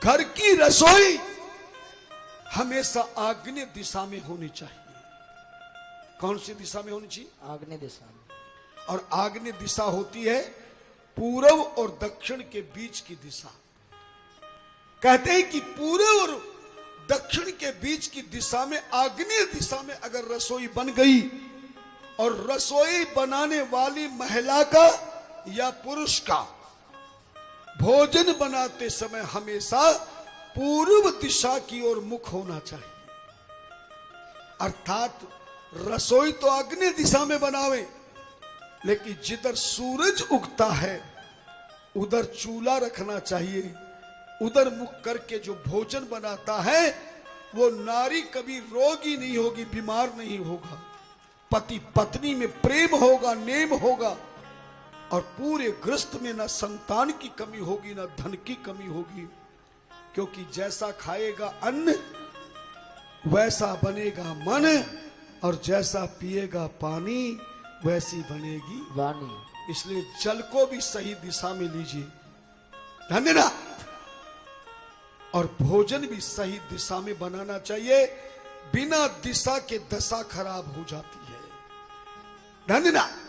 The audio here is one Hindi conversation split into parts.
घर की रसोई हमेशा आग्नेय दिशा में होनी चाहिए। कौन सी दिशा में होनी चाहिए? आग्नेय दिशा में। और आग्नेय दिशा होती है पूर्व और दक्षिण के बीच की दिशा। कहते हैं कि पूर्व और दक्षिण के बीच की दिशा में, आग्नेय दिशा में अगर रसोई बन गई, और रसोई बनाने वाली महिला का या पुरुष का भोजन बनाते समय हमेशा पूर्व दिशा की ओर मुख होना चाहिए। अर्थात रसोई तो आग्नेय दिशा में बनावे, लेकिन जिधर सूरज उगता है उधर चूल्हा रखना चाहिए। उधर मुख करके जो भोजन बनाता है वो नारी कभी रोगी नहीं होगी, बीमार नहीं होगा। पति पत्नी में प्रेम होगा, नेम होगा, और पूरे गृहस्थ में न संतान की कमी होगी न धन की कमी होगी। क्योंकि जैसा खाएगा अन्न वैसा बनेगा मन, और जैसा पिएगा पानी वैसी बनेगी वाणी। इसलिए जल को भी सही दिशा में लीजिए, धन्यवाद। और भोजन भी सही दिशा में बनाना चाहिए। बिना दिशा के दशा खराब हो जाती है, धन्यवाद।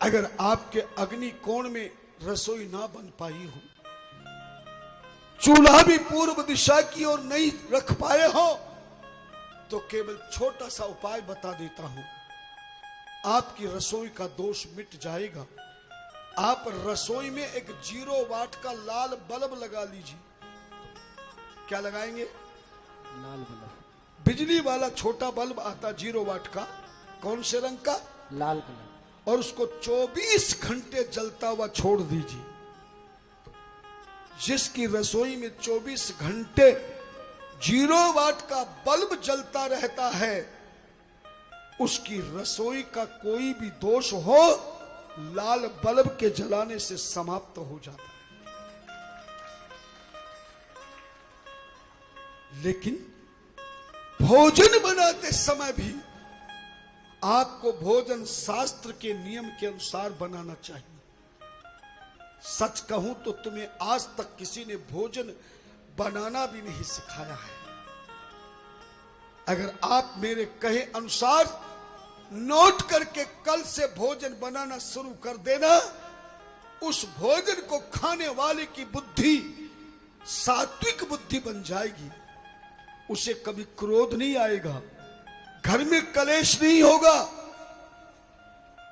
अगर आपके अग्नि कोण में रसोई ना बन पाई हो, चूल्हा भी पूर्व दिशा की ओर नहीं रख पाए हो, तो केवल छोटा सा उपाय बता देता हूं, आपकी रसोई का दोष मिट जाएगा। आप रसोई में एक 0 वाट का लाल बल्ब लगा लीजिए। क्या लगाएंगे? लाल बल्ब। बिजली वाला छोटा बल्ब आता 0 वाट का, कौन से रंग का? लाल कलर। और उसको 24 घंटे जलता हुआ छोड़ दीजिए। जिसकी रसोई में 24 घंटे 0 वाट का बल्ब जलता रहता है, उसकी रसोई का कोई भी दोष हो लाल बल्ब के जलाने से समाप्त हो जाता है। लेकिन भोजन बनाते समय भी आपको भोजन शास्त्र के नियम के अनुसार बनाना चाहिए। सच कहूं तो तुम्हें आज तक किसी ने भोजन बनाना भी नहीं सिखाया है। अगर आप मेरे कहे अनुसार नोट करके कल से भोजन बनाना शुरू कर देना, उस भोजन को खाने वाले की बुद्धि सात्विक बुद्धि बन जाएगी। उसे कभी क्रोध नहीं आएगा, घर में कलेश नहीं होगा,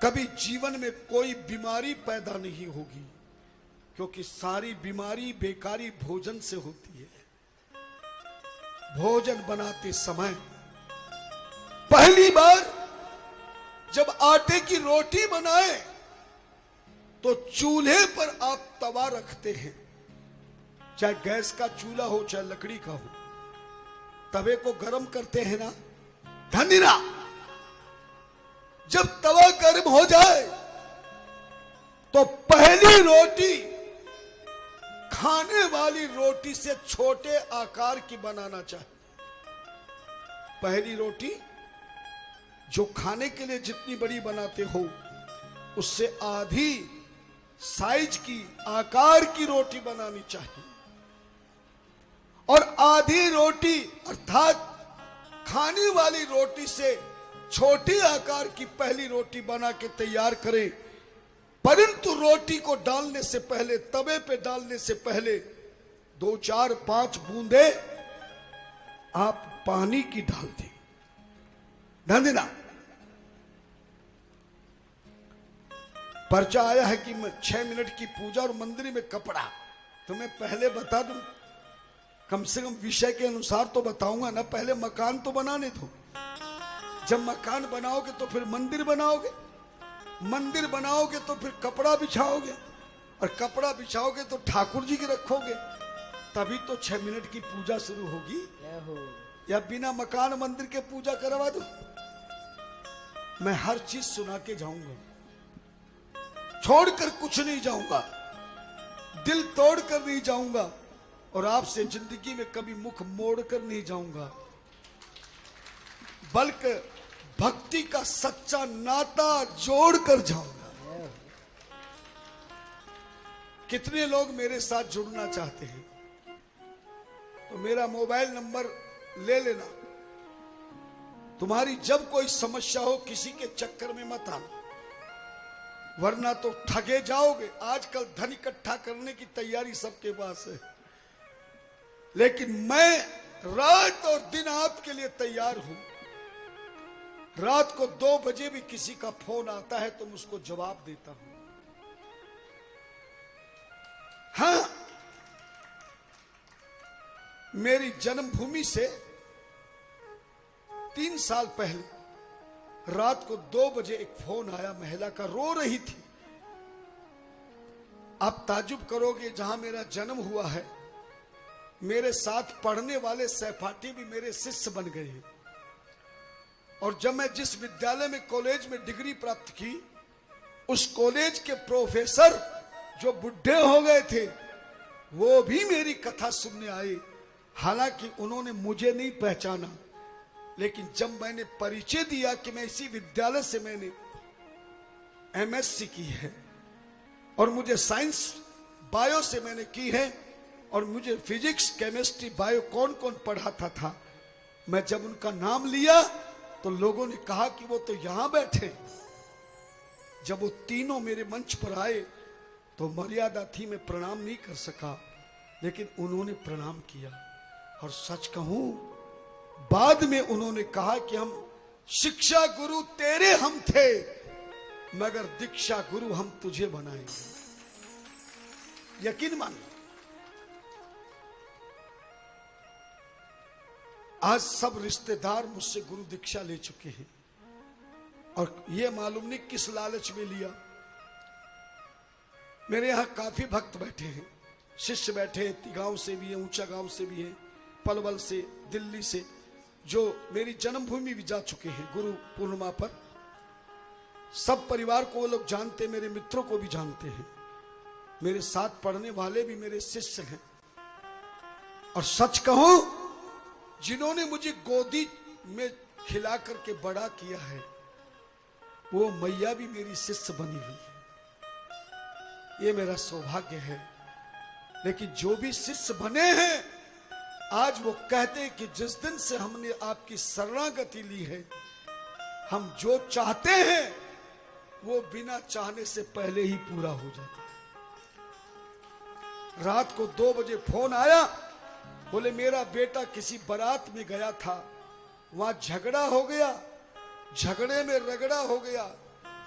कभी जीवन में कोई बीमारी पैदा नहीं होगी, क्योंकि सारी बीमारी बेकारी भोजन से होती है। भोजन बनाते समय पहली बार जब आटे की रोटी बनाए तो चूल्हे पर आप तवा रखते हैं, चाहे गैस का चूल्हा हो चाहे लकड़ी का हो, तवे को गर्म करते हैं ना, धन्यना। जब तवा गर्म हो जाए तो पहली रोटी खाने वाली रोटी से छोटे आकार की बनाना चाहिए। पहली रोटी जो खाने के लिए जितनी बड़ी बनाते हो उससे आधी साइज की आकार की रोटी बनानी चाहिए, और आधी रोटी अर्थात खाने वाली रोटी से छोटी आकार की पहली रोटी बना के तैयार करें। परंतु रोटी को डालने से पहले, तवे पे डालने से पहले 2, 4, 5 बूंदे आप पानी की डाल दें, ध्यान देना। पर्चा आया है कि 6 मिनट की पूजा और मंदिर में कपड़ा। तो मैं पहले बता दूं, कम से कम विषय के अनुसार तो बताऊंगा ना। पहले मकान तो बनाने दो, जब मकान बनाओगे तो फिर मंदिर बनाओगे, मंदिर बनाओगे तो फिर कपड़ा बिछाओगे, और कपड़ा बिछाओगे तो ठाकुर जी के रखोगे, तभी तो 6 मिनट की पूजा शुरू होगी। या बिना मकान मंदिर के पूजा करवा दो? मैं हर चीज सुना के जाऊंगा, छोड़कर कुछ नहीं जाऊंगा, दिल तोड़कर नहीं जाऊंगा, और आपसे जिंदगी में कभी मुख मोड़कर नहीं जाऊंगा, बल्कि भक्ति का सच्चा नाता जोड़कर जाऊंगा। कितने लोग मेरे साथ जुड़ना चाहते हैं? तो मेरा मोबाइल नंबर ले लेना। तुम्हारी जब कोई समस्या हो किसी के चक्कर में मत आना, वरना तो ठगे जाओगे। आजकल धन इकट्ठा करने की तैयारी सबके पास है, लेकिन मैं रात और दिन आपके लिए तैयार हूं। रात को 2 बजे भी किसी का फोन आता है तो मैं उसको जवाब देता हूं। हां, मेरी जन्मभूमि से 3 साल पहले रात को 2 बजे एक फोन आया, महिला का, रो रही थी। आप ताजुब करोगे, जहां मेरा जन्म हुआ है मेरे साथ पढ़ने वाले सहपाठी भी मेरे शिष्य बन गए हैं। और जब मैं जिस विद्यालय में, कॉलेज में डिग्री प्राप्त की, उस कॉलेज के प्रोफेसर जो बुढ़े हो गए थे वो भी मेरी कथा सुनने आए। हालांकि उन्होंने मुझे नहीं पहचाना, लेकिन जब मैंने परिचय दिया कि मैं इसी विद्यालय से मैंने एमएससी की है और मुझे साइंस बायो से मैंने की है और मुझे फिजिक्स केमिस्ट्री बायो कौन कौन पढ़ाता था, मैं जब उनका नाम लिया तो लोगों ने कहा कि वो तो यहां बैठे। जब वो तीनों मेरे मंच पर आए तो मर्यादा थी, मैं प्रणाम नहीं कर सका, लेकिन उन्होंने प्रणाम किया। और सच कहूं, बाद में उन्होंने कहा कि हम शिक्षा गुरु तेरे हम थे, मगर दीक्षा गुरु हम तुझे बनाएंगे। यकीन मानिए, आज सब रिश्तेदार मुझसे गुरु दीक्षा ले चुके हैं और ये मालूम नहीं किस लालच में लिया। मेरे यहां काफी भक्त बैठे हैं, शिष्य बैठे हैं, गांव से भी है, ऊंचा गांव से भी है, पलवल से, दिल्ली से, जो मेरी जन्मभूमि भी जा चुके हैं गुरु पूर्णिमा पर। सब परिवार को वो लोग जानते, मेरे मित्रों को भी जानते हैं, मेरे साथ पढ़ने वाले भी मेरे शिष्य हैं। और सच कहूं, जिन्होंने मुझे गोदी में खिला करके बड़ा किया है वो मैया भी मेरी शिष्य बनी हुई है। ये मेरा सौभाग्य है। लेकिन जो भी शिष्य बने हैं, आज वो कहते हैं कि जिस दिन से हमने आपकी शरणागति ली है, हम जो चाहते हैं वो बिना चाहने से पहले ही पूरा हो जाता है। रात को 2 बजे फोन आया, बोले मेरा बेटा किसी बारात में गया था, वहां झगड़ा हो गया, झगड़े में रगड़ा हो गया,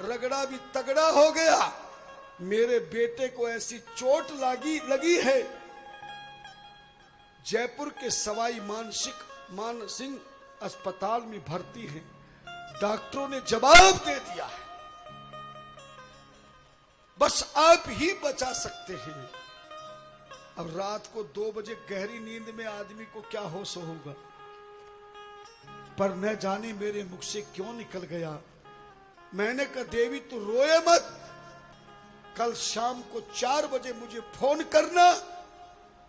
रगड़ा भी तगड़ा हो गया, मेरे बेटे को ऐसी चोट लगी है, जयपुर के सवाई मानसिंह अस्पताल में भर्ती है। डॉक्टरों ने जवाब दे दिया है, बस आप ही बचा सकते हैं। अब रात को 2 बजे गहरी नींद में आदमी को क्या होश होगा, पर न जाने मेरे मुख से क्यों निकल गया। मैंने कहा देवी तू रोए मत, कल शाम को 4 बजे मुझे फोन करना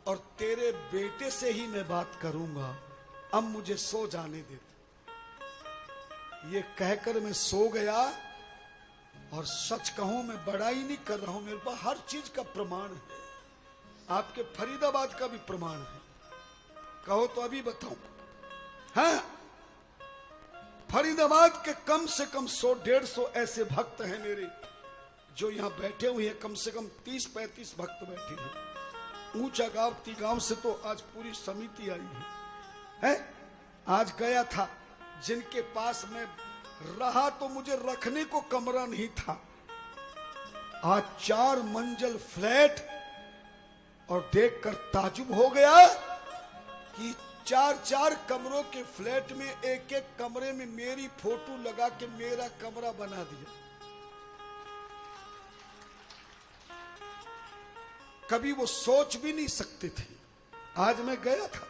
और तेरे बेटे से ही मैं बात करूंगा, अब मुझे सो जाने दे। ये कहकर मैं सो गया। और सच कहूं, मैं बड़ाई नहीं कर रहा हूं, मेरे पास हर चीज का प्रमाण है। आपके फरीदाबाद का भी प्रमाण है, कहो तो अभी बताऊं। हाँ, फरीदाबाद के कम से कम 100-150 ऐसे भक्त हैं मेरे जो यहां बैठे हुए हैं। कम से कम 30-35 भक्त बैठे हैं। ऊंचा गांव से तो आज पूरी समिति आई है। आज गया था, जिनके पास मैं रहा तो मुझे रखने को कमरा नहीं था। आज 4 मंजिल फ्लैट, और देखकर ताजुब हो गया कि 4-4 कमरों के फ्लैट में एक-एक कमरे में मेरी फोटो लगा के मेरा कमरा बना दिया। कभी वो सोच भी नहीं सकते थे। आज मैं गया था,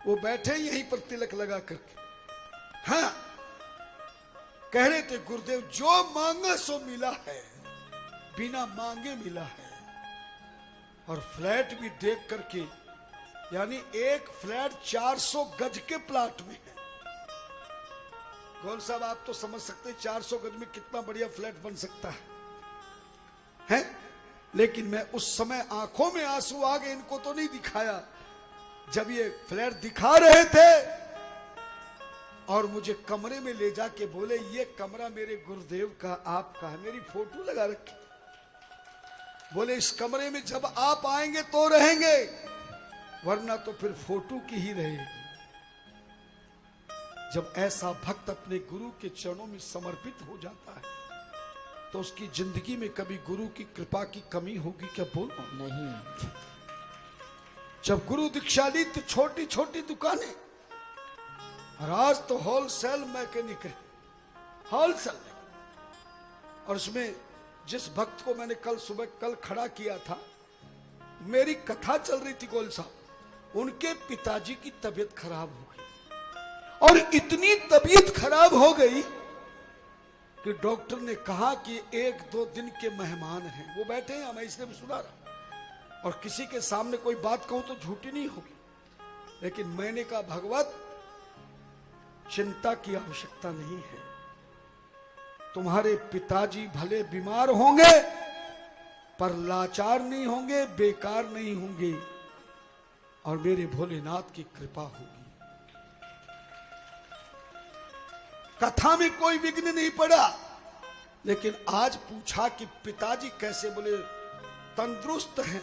वो बैठे यहीं पर तिलक लगा करके, हाँ, कह रहे थे गुरुदेव जो मांगा सो मिला है, बिना मांगे मिला है। और फ्लैट भी देख करके, यानी एक फ्लैट 400 गज के प्लाट में है। गौल साहब आप तो समझ सकते हैं 400 गज में कितना बढ़िया फ्लैट बन सकता है? लेकिन मैं उस समय आंखों में आंसू आ गए, इनको तो नहीं दिखाया, जब ये फ्लैट दिखा रहे थे और मुझे कमरे में ले जाके बोले ये कमरा मेरे गुरुदेव का आपका है, मेरी फोटो लगा रखी। बोले इस कमरे में जब आप आएंगे तो रहेंगे, वरना तो फिर फोटो की ही रहेगी। जब ऐसा भक्त अपने गुरु के चरणों में समर्पित हो जाता है तो उसकी जिंदगी में कभी गुरु की कृपा की कमी होगी क्या? बोलो नहीं। जब गुरु दीक्षा ली तो छोटी छोटी दुकानें, और आज तो होलसेल मैकेनिक है, होलसेल। और उसमें जिस भक्त को मैंने कल खड़ा किया था, मेरी कथा चल रही थी गोल साहब, उनके पिताजी की तबीयत खराब हो गई और इतनी तबीयत खराब हो गई कि डॉक्टर ने कहा कि 1-2 दिन के मेहमान हैं, वो बैठे हैं, मैं इसलिए सुना रहा। और किसी के सामने कोई बात कहूं तो झूठी नहीं होगी, लेकिन मैंने कहा भगवत चिंता की आवश्यकता नहीं है, तुम्हारे पिताजी भले बीमार होंगे पर लाचार नहीं होंगे, बेकार नहीं होंगे, और मेरे भोलेनाथ की कृपा होगी। कथा में कोई विघ्न नहीं पड़ा, लेकिन आज पूछा कि पिताजी कैसे? बोले तंदुरुस्त हैं,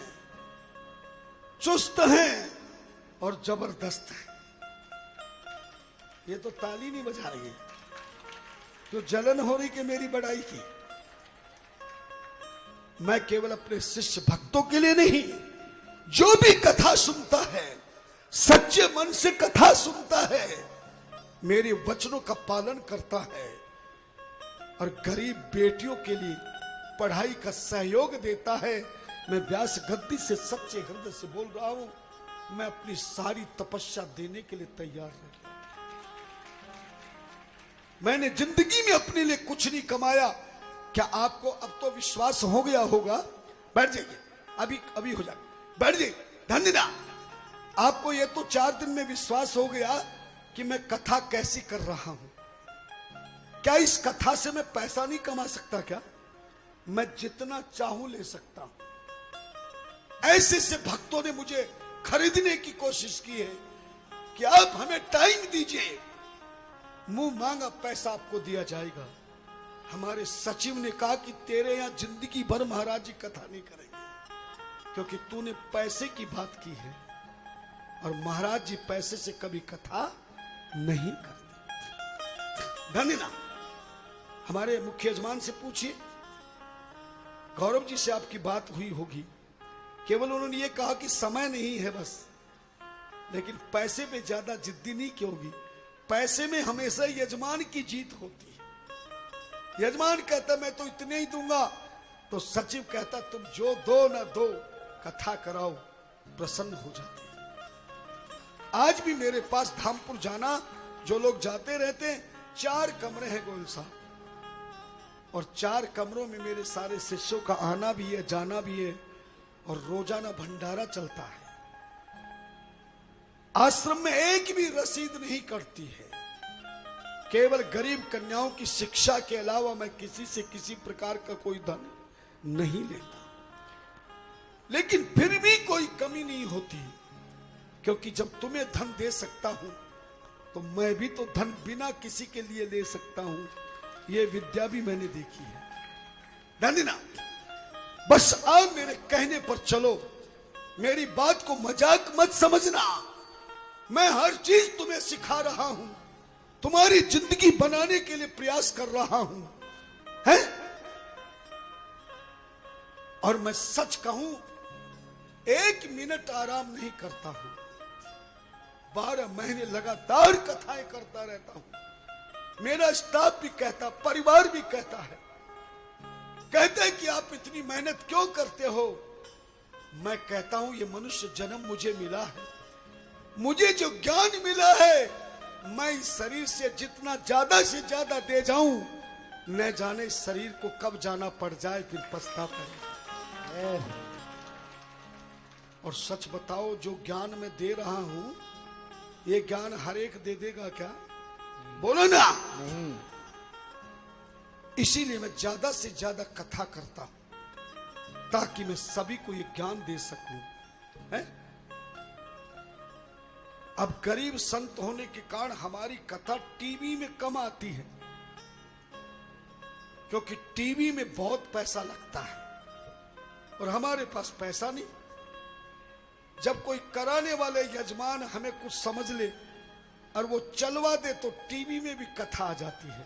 चुस्त हैं और जबरदस्त हैं। ये तो ताली नहीं बजा रही है, तो जलन हो रही कि मेरी बड़ाई की। मैं केवल अपने शिष्य भक्तों के लिए नहीं, जो भी कथा सुनता है, सच्चे मन से कथा सुनता है, मेरे वचनों का पालन करता है और गरीब बेटियों के लिए पढ़ाई का सहयोग देता है, मैं व्यास गद्दी से सच्चे हृदय से बोल रहा हूं, मैं अपनी सारी तपस्या देने के लिए तैयार हूं। मैंने जिंदगी में अपने लिए कुछ नहीं कमाया। क्या आपको अब तो विश्वास हो गया होगा? बैठ जाइए, अभी हो जाए, बैठ जाइए। धन्यवाद। आपको ये तो 4 दिन में विश्वास हो गया कि मैं कथा कैसी कर रहा हूं। क्या इस कथा से मैं पैसा नहीं कमा सकता? क्या मैं जितना चाहूं ले सकता हूं? ऐसे से भक्तों ने मुझे खरीदने की कोशिश की है कि आप हमें टाइम दीजिए, मुंह मांगा पैसा आपको दिया जाएगा। हमारे सचिव ने कहा कि तेरे यहां जिंदगी भर महाराज जी कथा नहीं करेंगे, क्योंकि तूने पैसे की बात की है, और महाराज जी पैसे से कभी कथा नहीं करते। धन्यवाद। हमारे मुख्य यजमान से पूछिए, गौरव जी से आपकी बात हुई होगी, केवल उन्होंने ये कहा कि समय नहीं है बस, लेकिन पैसे पे ज्यादा जिद्दी नहीं की होगी। पैसे में हमेशा यजमान की जीत होती है। यजमान कहता मैं तो इतने ही दूंगा, तो सचिव कहता तुम जो दो ना दो, कथा कराओ, प्रसन्न हो जाते हैं। आज भी मेरे पास धामपुर जाना, जो लोग जाते रहते हैं, 4 कमरे हैं गोयल साहब, और 4 कमरों में मेरे सारे शिष्यों का आना भी है, जाना भी है, और रोजाना भंडारा चलता है। आश्रम में एक भी रसीद नहीं करती है, केवल गरीब कन्याओं की शिक्षा के अलावा मैं किसी से किसी प्रकार का कोई धन नहीं लेता। लेकिन फिर भी कोई कमी नहीं होती, क्योंकि जब तुम्हें धन दे सकता हूं तो मैं भी तो धन बिना किसी के लिए ले सकता हूं। यह विद्या भी मैंने देखी है। धन्यवाद। बस आप मेरे कहने पर चलो, मेरी बात को मजाक मत समझना। मैं हर चीज तुम्हें सिखा रहा हूं, तुम्हारी जिंदगी बनाने के लिए प्रयास कर रहा हूं, है? और मैं सच कहूं, 1 मिनट आराम नहीं करता हूं, 12 महीने लगातार कथाएं करता रहता हूं। मेरा स्टाफ भी कहता, परिवार भी कहता है, कहते हैं कि आप इतनी मेहनत क्यों करते हो? मैं कहता हूं ये मनुष्य जन्म मुझे मिला है, मुझे जो ज्ञान मिला है, मैं इस शरीर से जितना ज्यादा से ज्यादा दे जाऊं, न जाने इस शरीर को कब जाना पड़ जाए, फिर पछता पड़े। और सच बताओ, जो ज्ञान मैं दे रहा हूं, ये ज्ञान हर एक दे देगा क्या? बोलो ना। नहीं। इसीलिए मैं ज्यादा से ज्यादा कथा करता हूं, ताकि मैं सभी को ये ज्ञान दे सकूं, है? अब गरीब संत होने के कारण हमारी कथा टीवी में कम आती है, क्योंकि टीवी में बहुत पैसा लगता है और हमारे पास पैसा नहीं। जब कोई कराने वाले यजमान हमें कुछ समझ ले और वो चलवा दे तो टीवी में भी कथा आ जाती है।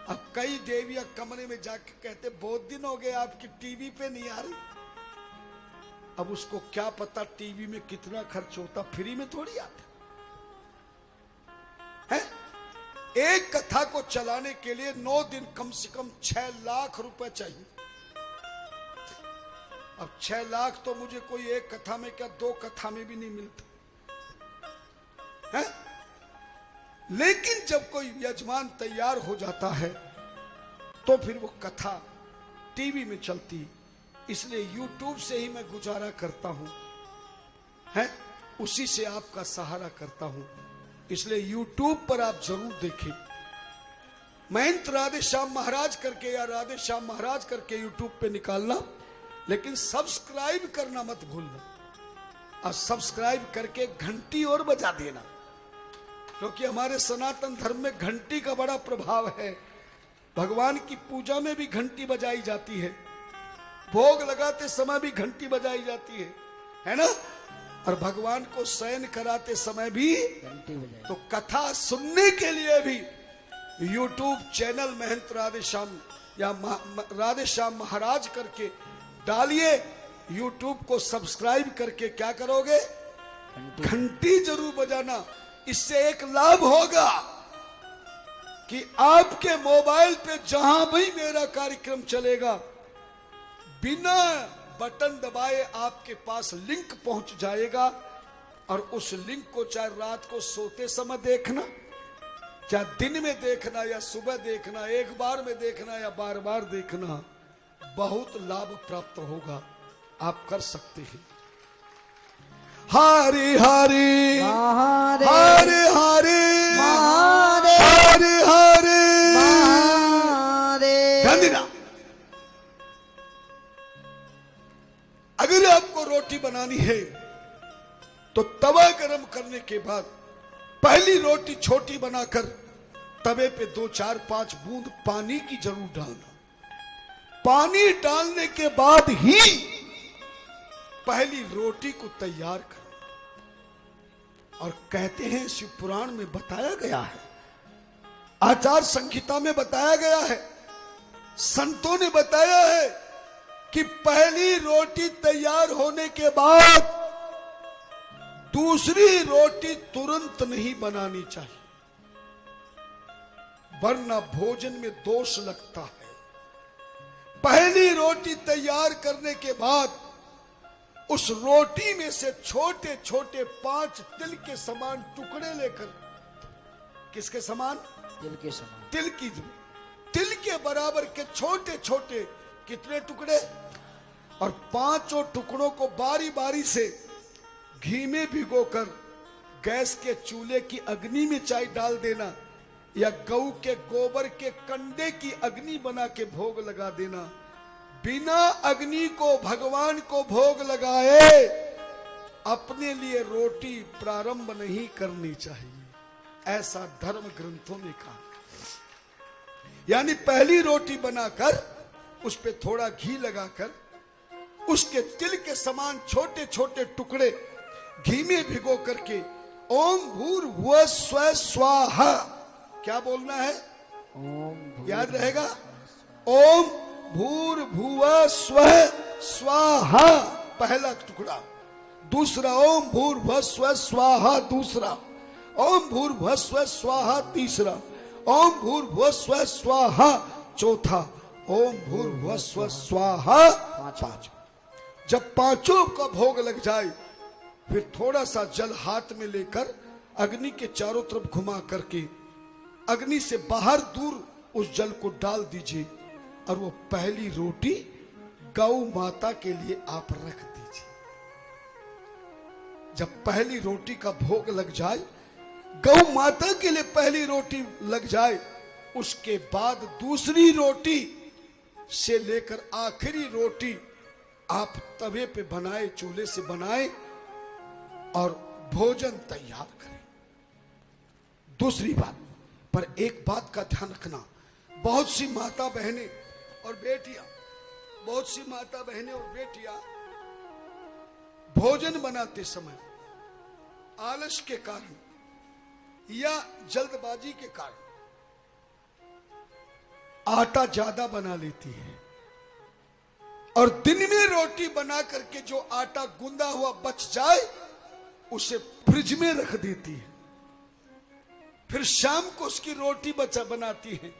अब कई देवियां कमरे में जाके कहते बहुत दिन हो गए आपकी टीवी पे नहीं आ रही। अब उसको क्या पता टीवी में कितना खर्च होता, फ्री में थोड़ी आता है। एक कथा को चलाने के लिए 9 दिन कम से कम 6 लाख रुपए चाहिए। अब 6 लाख तो मुझे कोई एक कथा में क्या 2 कथा में भी नहीं मिलता है। लेकिन जब कोई यजमान तैयार हो जाता है तो फिर वो कथा टीवी में चलती, इसलिए YouTube से ही मैं गुजारा करता हूं, है उसी से आपका सहारा करता हूं। इसलिए YouTube पर आप जरूर देखें। महंत राधे श्याम महाराज करके या राधे श्याम महाराज करके YouTube पे निकालना, लेकिन सब्सक्राइब करना मत भूलना। और सब्सक्राइब करके घंटी और बजा देना, क्योंकि हमारे सनातन धर्म में घंटी का बड़ा प्रभाव है। भगवान की पूजा में भी घंटी बजाई जाती है, भोग लगाते समय भी घंटी बजाई जाती है ना। और भगवान को शयन कराते समय भी घंटी बजाई। तो कथा सुनने के लिए भी YouTube चैनल महंत राधे श्याम या राधे श्याम महाराज करके डालिए। YouTube को सब्सक्राइब करके क्या करोगे, घंटी जरूर बजाना। इससे एक लाभ होगा कि आपके मोबाइल पे जहां भी मेरा कार्यक्रम चलेगा, बिना बटन दबाए आपके पास लिंक पहुंच जाएगा। और उस लिंक को चाहे रात को सोते समय देखना, चाहे दिन में देखना या सुबह देखना, एक बार में देखना या बार बार देखना, बहुत लाभ प्राप्त होगा। आप कर सकते हैं। हरे हरे महादेव हरे हरे महादेव हरे हरे महादेव। ध्यान देना, अगर आपको रोटी बनानी है तो तवा गरम करने के बाद पहली रोटी छोटी बनाकर तवे पे 2 4 5 बूंद पानी की जरूर डालना। पानी डालने के बाद ही पहली रोटी को तैयार करना। और कहते हैं शिव पुराण में बताया गया है, आचार संहिता में बताया गया है, संतों ने बताया है कि पहली रोटी तैयार होने के बाद दूसरी रोटी तुरंत नहीं बनानी चाहिए, वरना भोजन में दोष लगता है। पहली रोटी तैयार करने के बाद उस रोटी में से छोटे छोटे 5 तिल के समान टुकड़े लेकर, किसके समान, दिल के समान, तिल के बराबर के छोटे छोटे कितने टुकड़े, और 5 टुकड़ों को बारी बारी से घी में भिगोकर गैस के चूल्हे की अग्नि में चाय डाल देना, या गऊ के गोबर के कंडे की अग्नि बना के भोग लगा देना। बिना अग्नि को भगवान को भोग लगाए अपने लिए रोटी प्रारंभ नहीं करनी चाहिए, ऐसा धर्म ग्रंथों में कहा। यानी पहली रोटी बनाकर उस पे थोड़ा घी लगाकर उसके तिल के समान छोटे छोटे टुकड़े घी में भिगो करके ओम भूर्भुवः स्वः स्वाहा, क्या बोलना है, ओम याद रहेगा, ओम भूर्भुवः स्वः स्वाहा पहला टुकड़ा, दूसरा ओम भूर्भुवः स्वः स्वाहा दूसरा, ओम भूर्भुवः स्वः स्वाहा तीसरा, ओम भूर्भुवः स्वः स्वाहा चौथा, ओम भूर्भुवः स्वः स्वाहा पांचवा। जब पांचों का भोग लग जाए फिर थोड़ा सा जल हाथ में लेकर अग्नि के चारों तरफ घुमा करके अग्नि से बाहर दूर उस जल को डाल दीजिए, और वो पहली रोटी गौ माता के लिए आप रख दीजिए। जब पहली रोटी का भोग लग जाए, गौ माता के लिए पहली रोटी लग जाए, उसके बाद दूसरी रोटी से लेकर आखिरी रोटी आप तवे पे बनाए, चूल्हे से बनाए, और भोजन तैयार करें। दूसरी बात, पर एक बात का ध्यान रखना, बहुत सी माता बहनें और बेटियां, बहुत सी माता बहनें और बेटियां भोजन बनाते समय आलस के कारण या जल्दबाजी के कारण आटा ज्यादा बना लेती है और दिन में रोटी बना करके जो आटा गूंदा हुआ बच जाए उसे फ्रिज में रख देती है। फिर शाम को उसकी रोटी बचा बनाती है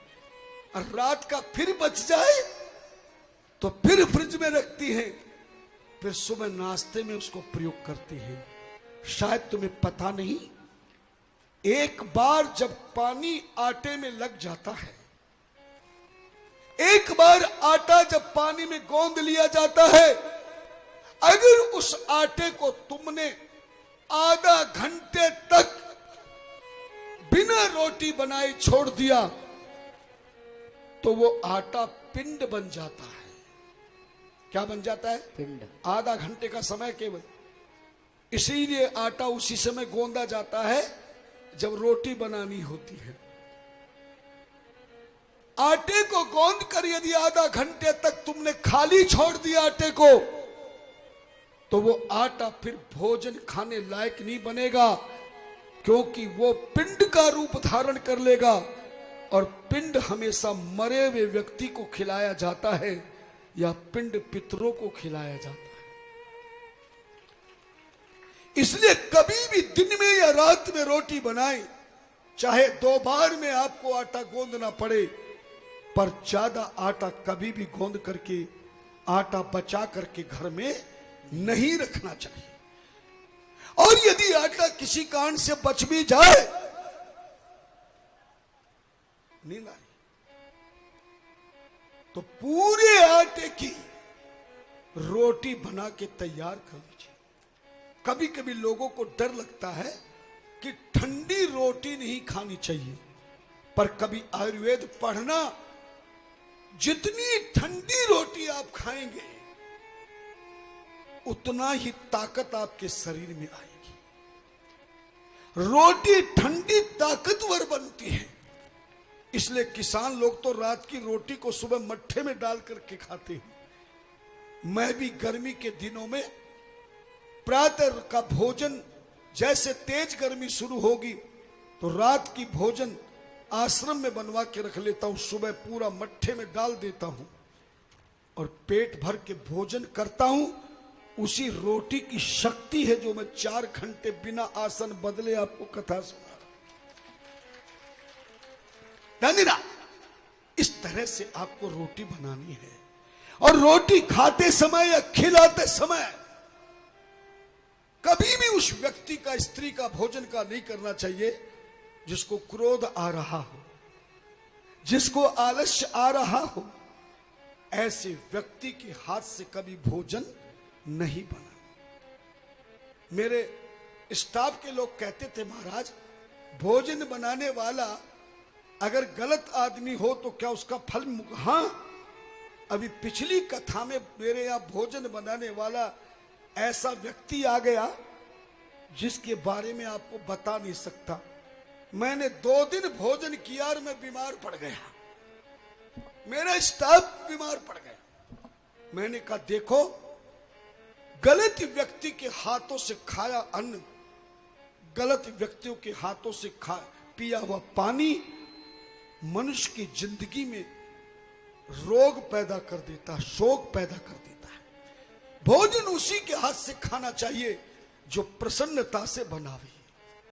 और रात का फिर बच जाए तो फिर फ्रिज में रखती है, फिर सुबह नाश्ते में उसको प्रयोग करती है। शायद तुम्हें पता नहीं, एक बार जब पानी आटे में लग जाता है, एक बार आटा जब पानी में गोंद लिया जाता है, अगर उस आटे को तुमने आधा घंटे तक बिना रोटी बनाए छोड़ दिया तो वो आटा पिंड बन जाता है। क्या बन जाता है? पिंड। आधा घंटे का समय केवल, इसीलिए आटा उसी समय गोंदा जाता है जब रोटी बनानी होती है। आटे को गोंद कर यदि आधा घंटे तक तुमने खाली छोड़ दिया आटे को, तो वो आटा फिर भोजन खाने लायक नहीं बनेगा, क्योंकि वो पिंड का रूप धारण कर लेगा और पिंड हमेशा मरे हुए व्यक्ति को खिलाया जाता है या पिंड पितरों को खिलाया जाता है। इसलिए कभी भी दिन में या रात में रोटी बनाएं, चाहे 2 बार में आपको आटा गोंदना पड़े, पर ज्यादा आटा कभी भी गोंद करके आटा बचा करके घर में नहीं रखना चाहिए। और यदि आटा किसी कारण से बच भी जाए, नींद आई तो पूरे आटे की रोटी बना के तैयार कर लीजिए। कभी कभी लोगों को डर लगता है कि ठंडी रोटी नहीं खानी चाहिए, पर कभी आयुर्वेद पढ़ना, जितनी ठंडी रोटी आप खाएंगे उतना ही ताकत आपके शरीर में आएगी। रोटी ठंडी ताकतवर बनती है, इसलिए किसान लोग तो रात की रोटी को सुबह मट्ठे में डाल करके खाते हैं। मैं भी गर्मी के दिनों में प्रातः का भोजन, जैसे तेज गर्मी शुरू होगी तो रात की भोजन आश्रम में बनवा के रख लेता हूं, सुबह पूरा मट्ठे में डाल देता हूं और पेट भर के भोजन करता हूं। उसी रोटी की शक्ति है जो मैं 4 घंटे बिना आसन बदले आपको कथा सुना। धन्यवाद। इस तरह से आपको रोटी बनानी है और रोटी खाते समय या खिलाते समय कभी भी उस व्यक्ति का, स्त्री का भोजन का नहीं करना चाहिए जिसको क्रोध आ रहा हो, जिसको आलस्य आ रहा हो। ऐसे व्यक्ति के हाथ से कभी भोजन नहीं बना। मेरे स्टाफ के लोग कहते थे, महाराज भोजन बनाने वाला अगर गलत आदमी हो तो क्या उसका फल? हाँ, अभी पिछली कथा में मेरे यहां भोजन बनाने वाला ऐसा व्यक्ति आ गया जिसके बारे में आपको बता नहीं सकता। मैंने 2 दिन भोजन किया और मैं बीमार पड़ गया, मेरा स्टाफ बीमार पड़ गया। मैंने कहा देखो, गलत व्यक्ति के हाथों से खाया अन्न, गलत व्यक्तियों के हाथों से पिया हुआ पानी मनुष्य की जिंदगी में रोग पैदा कर देता, शोक पैदा कर देता है। भोजन उसी के हाथ से खाना चाहिए जो प्रसन्नता से बनावे।